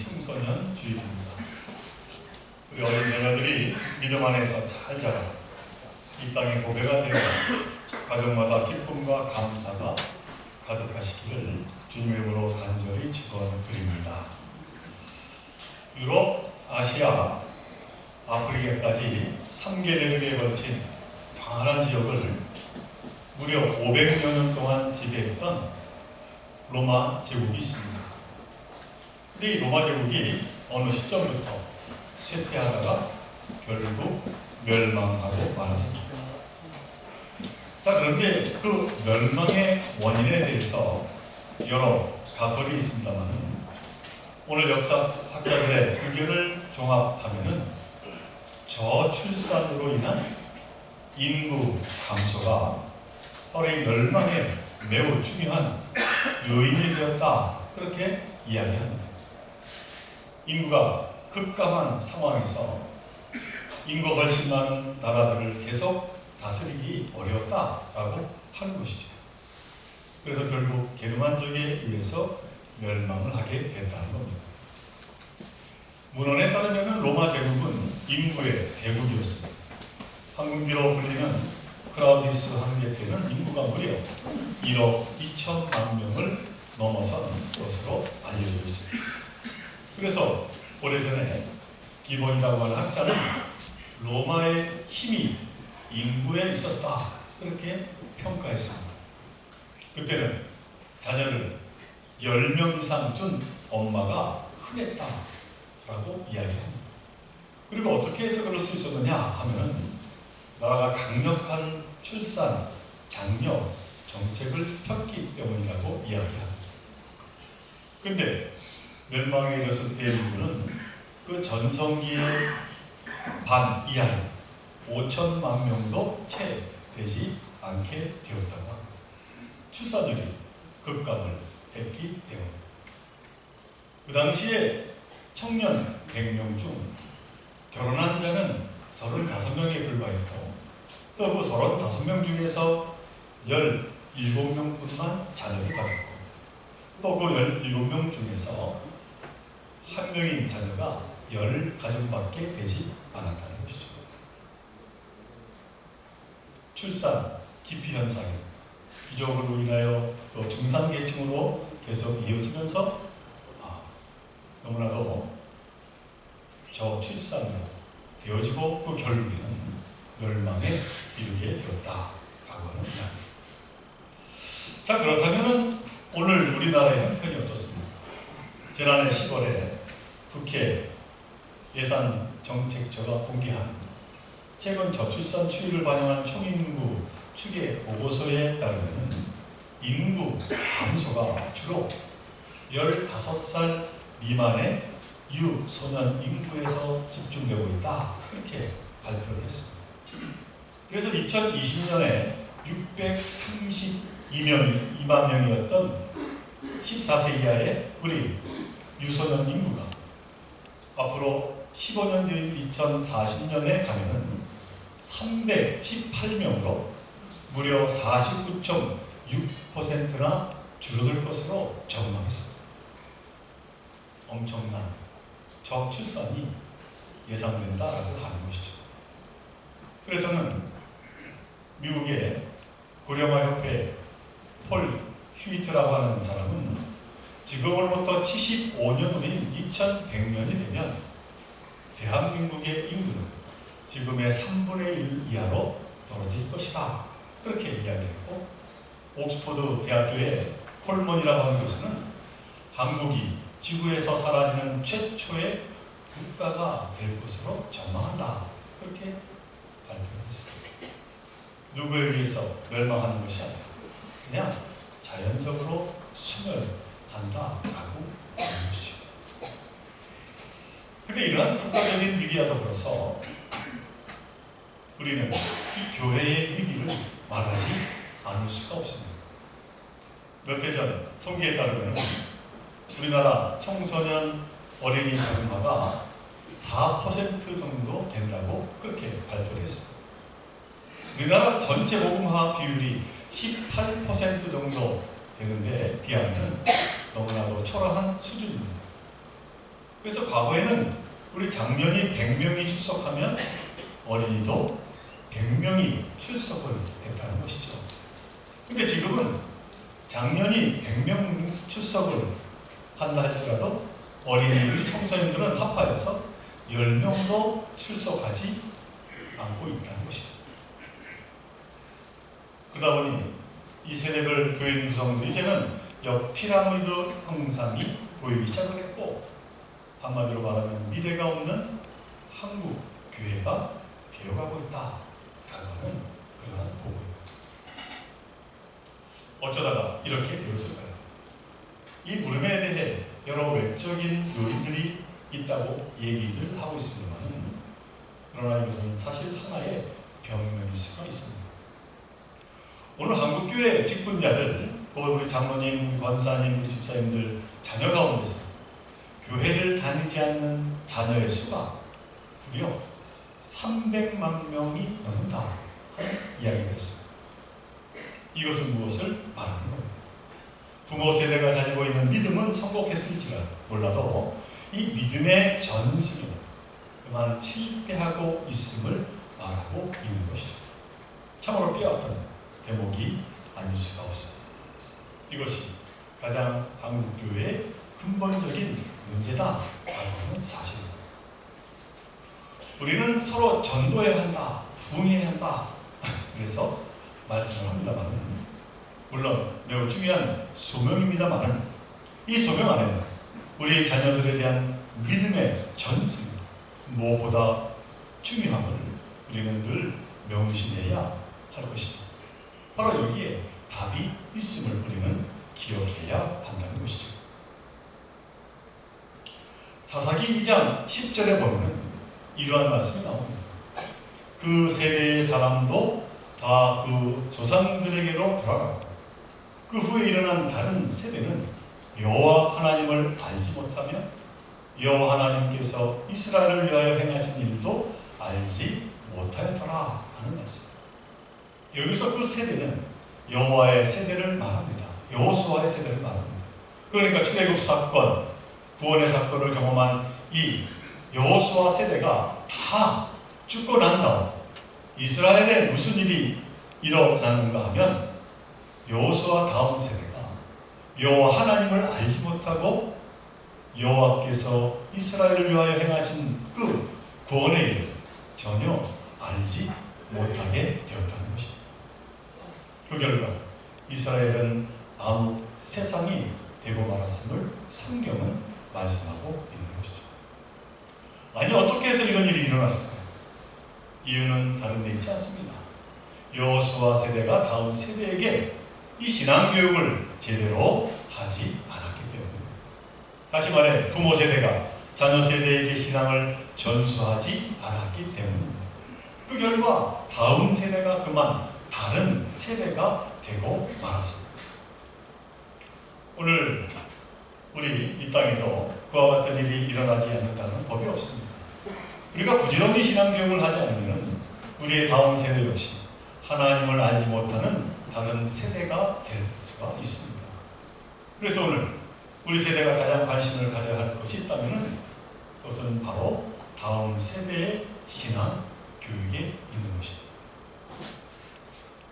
청소년주일입니다. 우리 어린 자녀들이 믿음 안에서 잘 자라 이 땅의 보배가 되어 가정마다 기쁨과 감사가 가득하시기를 주님의 이름으로 간절히 축원드립니다. 유럽, 아시아, 아프리카까지 3개 대륙에 걸친 광활한 지역을 무려 500여 년 동안 지배했던 로마 제국이 있습니다. 근데 이 로마 제국이 어느 시점부터 쇠퇴하다가 결국 멸망하고 말았습니다. 자, 그런데 그 멸망의 원인에 대해서 여러 가설이 있습니다만 오늘 역사학자들의 의견을 종합하면은 저출산으로 인한 인구 감소가 바로 이 멸망의 매우 중요한 요인이 되었다, 그렇게 이야기합니다. 인구가 급감한 상황에서 인구가 훨씬 많은 나라들을 계속 다스리기 어려웠다라고 하는 것이죠. 그래서 결국 게르만족에 의해서 멸망을 하게 됐다는 겁니다. 문헌에 따르면 로마 제국은 인구의 대국이었습니다. 황금기로 불리는 클라우디우스 황제 때는 인구가 무려 1억 2천만 명을 넘어선 것으로 알려져 있습니다. 그래서 오래전에 기본이라고 하는 학자는 로마의 힘이 인구에 있었다, 그렇게 평가했습니다. 그때는 자녀를 10명 이상 둔 엄마가 흔했다라고 이야기합니다. 그리고 어떻게 해서 그럴 수 있었느냐 하면 나라가 강력한 출산, 장려 정책을 폈기 때문이라고 이야기합니다. 근데 멸망에 이르렀을 때의 인구는 그 전성기의 반 이하인 5천만 명도 채 되지 않게 되었다고 합니다. 출산율이 급감을 했기 때문에. 그 당시에 청년 100명 중 결혼한 자는 35명에 불과했고, 또 그 35명 중에서 17명뿐만 자녀를 가졌고, 또 그 17명 중에서 한 명인 자녀가 10가정밖에 되지 않았다는 것이죠. 출산 기피 현상이 기족으로 인하여 또 중산계층으로 계속 이어지면서 너무나도 저출산으로 되어지고 그 결국에는 멸망에 이르게 되었다라고 하는 이야기. 자, 그렇다면 오늘 우리나라의 형편이 어떻습니까? 지난해 10월에 국회 예산정책처가 공개한 최근 저출산 추이를 반영한 총인구 추계 보고서에 따르면 인구 감소가 주로 15살 미만의 유소년 인구에서 집중되고 있다, 그렇게 발표를 했습니다. 그래서 2020년에 632만 명이었던 14세 이하의 우리 유소년 인구가 앞으로 15년 뒤인 2040년에 가면은 318명으로 무려 49.6%나 줄어들 것으로 전망했습니다. 엄청난 저출산이 예상된다라고 하는 것이죠. 그래서는 미국의 고령화협회 폴 휴이트라고 하는 사람은 지금으로부터 75년 후인 2100년이 되면 대한민국의 인구는 지금의 3분의 1 이하로 떨어질 것이다, 그렇게 이야기했고, 옥스퍼드 대학교의 콜먼이라고 하는 교수는 한국이 지구에서 사라지는 최초의 국가가 될 것으로 전망한다, 그렇게 발표했습니다. 누구에 의해서 멸망하는 것이 아니라 그냥 자연적으로 소멸한다라고 하는 것이죠. 그런데 이러한 국가적인 위기와 더불어서 우리는 이 교회의 위기를 말하지 않을 수가 없습니다. 몇 해 전 통계에 따르면 우리나라 청소년 어린이 복음화가 4% 정도 된다고 그렇게 발표를 했습니다. 우리나라 전체 복음화 비율이 18% 정도 되는데 비하면 너무나도 초라한 수준입니다. 그래서 과거에는 우리 장년이 100명이 출석하면 어린이도 100명이 출석을 했다는 것이죠. 근데 지금은 장년이 100명 출석을 한다 할지라도 어린이들, 청소년들은 합하여서 10명도 출석하지 않고 있다는 것입니다. 그러다 보니 이 세대별 교인 구성도 이제는 역피라미드 형상이 보이기 시작을 했고, 한마디로 말하면 미래가 없는 한국 교회가 되어가고 있다라고 하는 그러한 보고입니다. 어쩌다가 이렇게 되었을까요? 이 물음에 대해 여러 외적인 요인들이 있다고 얘기를 하고 있습니다만, 그러나 이것은 사실 하나의 병명일 수가 있습니다. 오늘 한국교회 직분자들, 우리 장로님, 권사님, 우리 집사님들 자녀 가운데서 교회를 다니지 않는 자녀의 수가 무려 300만 명이 넘는다 하는 이야기가 있습니다. 이것은 무엇을 말하는 겁니다. 부모 세대가 가지고 있는 믿음은 성공했을지라도 몰라도 이 믿음의 전승은 그만 실패하고 있음을 말하고 있는 것이죠. 참으로 뼈아픈 대목이 아닐 수가 없습니다. 이것이 가장 한국교회의 근본적인 문제다라고 하는 사실입니다. 우리는 서로 전도해야 한다, 부흥해야 한다, 그래서 말씀을 합니다만, 물론 매우 중요한 소명입니다만, 이 소명 안에는 우리 자녀들에 대한 믿음의 전승, 무엇보다 중요함을 우리는 늘 명심해야 할 것입니다. 바로 여기에 답이 있음을 우리는 기억해야 한다는 것이죠. 사사기 2장 10절에 보면 이러한 말씀이 나옵니다. 그 세대의 사람도 다 그 조상들에게로 돌아가고 그 후에 일어난 다른 세대는 여호와 하나님을 알지 못하며 여호와 하나님께서 이스라엘을 위하여 행하신 일도 알지 못하였더라 하는 말씀. 여기서 그 세대는 여호와의 세대를 말합니다. 여호수아의 세대를 말합니다. 그러니까 출애굽 사건, 구원의 사건을 경험한 이 여호수아 세대가 다 죽고 난 다음 이스라엘에 무슨 일이 일어났는가 하면 여호수아 다음 세대가 여호와 하나님을 알지 못하고 여호와께서 이스라엘을 위하여 행하신 그 구원의 일을 전혀 알지 못하게 되었다는 것입니다. 그 결과 이스라엘은 아무 세상이 되고 말았음을 성경은 말씀하고 있는 것이죠. 아니, 어떻게 해서 이런 일이 일어났을까요? 이유는 다른 데 있지 않습니다. 여호수아 세대가 다음 세대에게 이 신앙교육을 제대로 하지 않았기 때문입니다. 다시 말해 부모 세대가 자녀 세대에게 신앙을 전수하지 않았기 때문입니다. 그 결과 다음 세대가 그만 다른 세대가 되고 말았습니다. 오늘 우리 이 땅에도 그와 같은 일이 일어나지 않는다는 법이 없습니다. 우리가 부지런히 신앙교육을 하지 않으면 우리의 다음 세대 역시 하나님을 알지 못하는 다른 세대가 될 수가 있습니다. 그래서 오늘 우리 세대가 가장 관심을 가져야 할 것이 있다면 그것은 바로 다음 세대의 신앙 교육에 있는 것입니다.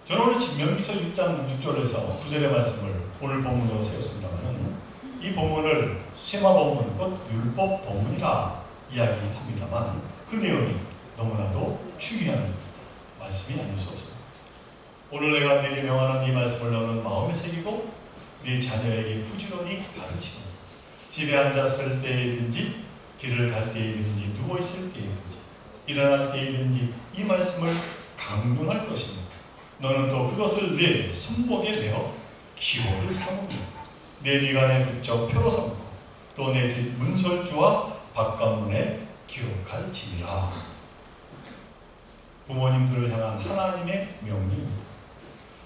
저는 오늘 신명기서 6장 6절에서 9절의 말씀을 오늘 본문으로 세웠습니다만, 이 본문을 쇠마 본문, 곧 율법 본문이라 이야기합니다만 그 내용이 너무나도 중요한 말씀이 아닐 수 없습니다. 오늘 내가 네게 명하는 이 말씀을 너는 마음에 새기고 네 자녀에게 부지런히 가르치고 집에 앉았을 때이든지 길을 갈 때이든지 누워있을 때이든지 일어날 때이든지 이 말씀을 강론할 것입니다. 너는 또 그것을 내 손목에 메어 기호를 삼으며 내 미간에 붙여 표로 삼고 또 내 집 문설주와 바깥문에 기록할지니라. 부모님들을 향한 하나님의 명령입니다.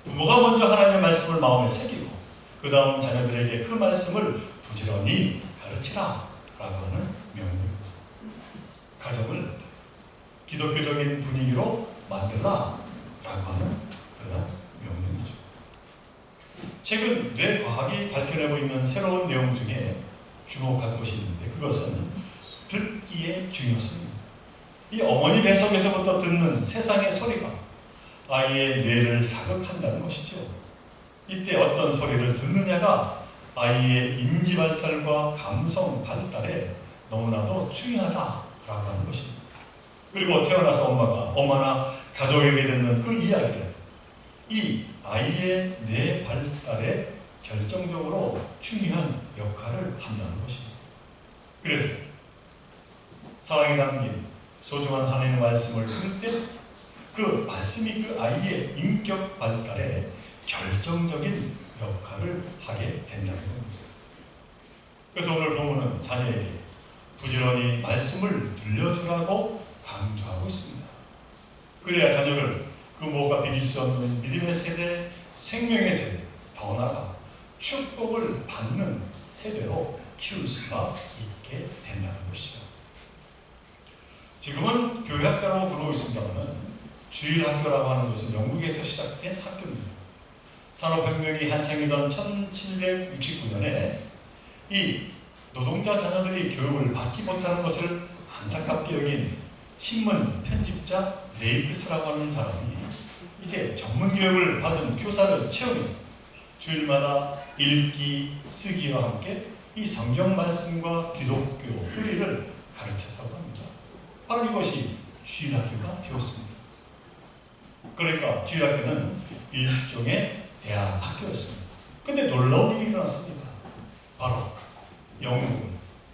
부모가 먼저 하나님의 말씀을 마음에 새기고 그 다음 자녀들에게 그 말씀을 부지런히 가르치라 라고 하는 명령입니다. 가정을 기독교적인 분위기로 만들라 라고 하는 그런 명령이죠. 최근 뇌과학이 밝혀내고 있는 새로운 내용 중에 주목할 것이 있는데 그것은 중요했습니다. 이 어머니 뱃속에서부터 듣는 세상의 소리가 아이의 뇌를 자극한다는 것이죠. 이때 어떤 소리를 듣느냐가 아이의 인지 발달과 감성 발달에 너무나도 중요하다라고 하는 것입니다. 그리고 태어나서 엄마나 가족에게 듣는 그 이야기를 이 아이의 뇌 발달에 결정적으로 중요한 역할을 한다는 것입니다. 그래서 사랑에 담긴 소중한 하나님의 말씀을 들을 때 그 말씀이 그 아이의 인격 발달에 결정적인 역할을 하게 된다는 겁니다. 그래서 오늘 본문은 자녀에게 부지런히 말씀을 들려주라고 강조하고 있습니다. 그래야 자녀를 그 무엇과 비길 수 없는 믿음의 세대, 생명의 세대, 더 나아가 축복을 받는 세대로 키울 수가 있게 된다는 것이죠. 지금은 교회학교라고 부르고 있습니다만 주일학교라고 하는 것은 영국에서 시작된 학교입니다. 산업혁명이 한창이던 1769년에 이 노동자 자녀들이 교육을 받지 못하는 것을 안타깝게 여긴 신문 편집자 레이크스라고 하는 사람이 이제 전문 교육을 받은 교사를 채용해서 주일마다 읽기, 쓰기와 함께 이 성경 말씀과 기독교 교리를 가르쳤다고 합니다. 바로 이것이 주일학교가 되었습니다. 그러니까 주일학교는 일종의 대안학교였습니다. 근데 놀라운 일이 일어났습니다. 바로 영국은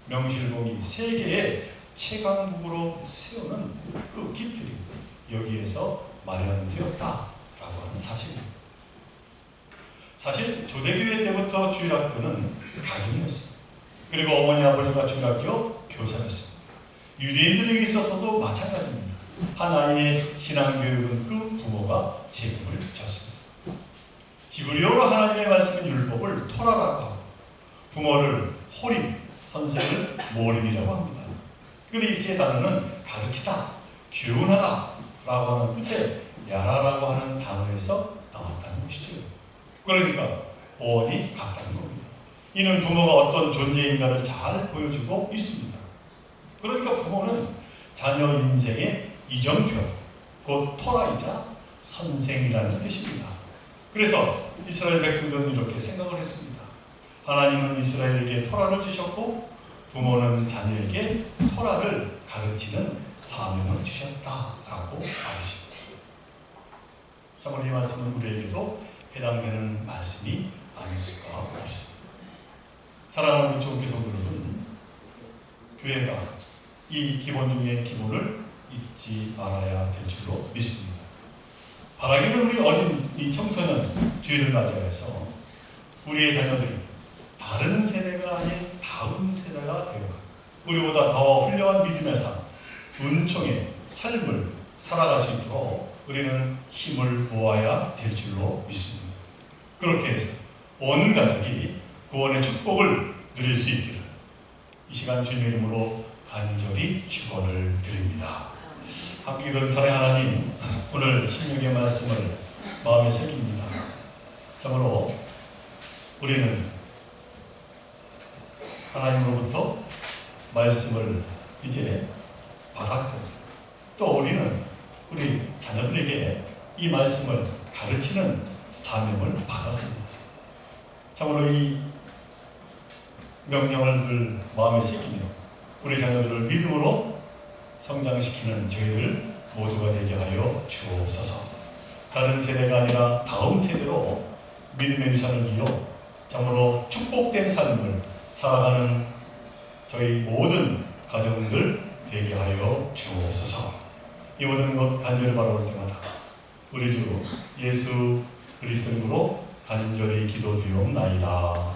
명실공히 세계의 최강국으로 세우는 그 깃들이 여기에서 마련되었다라고 하는 사실입니다. 사실 조대교회 때부터 주일학교는 가정이었습니다. 그리고 어머니 아버지가 주일학교 교사였습니다. 유대인들에게 있어서도 마찬가지입니다. 한 아이의 신앙교육은 그 부모가 책임을 졌습니다. 히브리어로 하나님의 말씀은 율법을 토라라고 하고 부모를 호림, 선생을 모림이라고 합니다. 근데 이 세 단어는 가르치다, 교훈하다 라고 하는 뜻의 야라라고 하는 단어에서 나왔다는 것이죠. 그러니까 어원이 같다는 겁니다. 이는 부모가 어떤 존재인가를 잘 보여주고 있습니다. 그러니까 부모는 자녀 인생의 이정표, 곧 토라이자 선생이라는 뜻입니다. 그래서 이스라엘 백성들은 이렇게 생각을 했습니다. 하나님은 이스라엘에게 토라를 주셨고 부모는 자녀에게 토라를 가르치는 사명을 주셨다라고 말하십니다. 참고로 이 말씀은 우리에게도 해당되는 말씀이 아닐 수가 없습니다. 사랑하는 우리 조국교 성도 여러분, 교회가 이 기본 중의 기본을 잊지 말아야 될 줄로 믿습니다. 바라기는 우리 어린 이 청소년 주일을 맞이해서 우리의 자녀들이 다른 세대가 아닌 다음 세대가 되어 우리보다 더 훌륭한 믿음의 삶, 은총의 삶을 살아갈 수 있도록 우리는 힘을 모아야 될 줄로 믿습니다. 그렇게 해서 온 가족이 구원의 축복을 누릴 수 있기를 이 시간 주님의 이름으로 간절히 축원을 드립니다. 함께 기도하는 사랑의 하나님, 오늘 신명의 말씀을 마음에 새깁니다. 참으로 우리는 하나님으로부터 말씀을 이제 받았고 또 우리는 우리 자녀들에게 이 말씀을 가르치는 사명을 받았습니다. 참으로 이 명령을 마음에 새기며 우리 자녀들을 믿음으로 성장시키는 저희들 모두가 되게 하여 주옵소서. 다른 세대가 아니라 다음 세대로 믿음의 유산을 이어 참으로 축복된 삶을 살아가는 저희 모든 가정들 되게 하여 주옵소서. 이 모든 것 간절히 바라볼 때마다 우리 주 예수 그리스도 이름으로 간절히 기도드리옵나이다.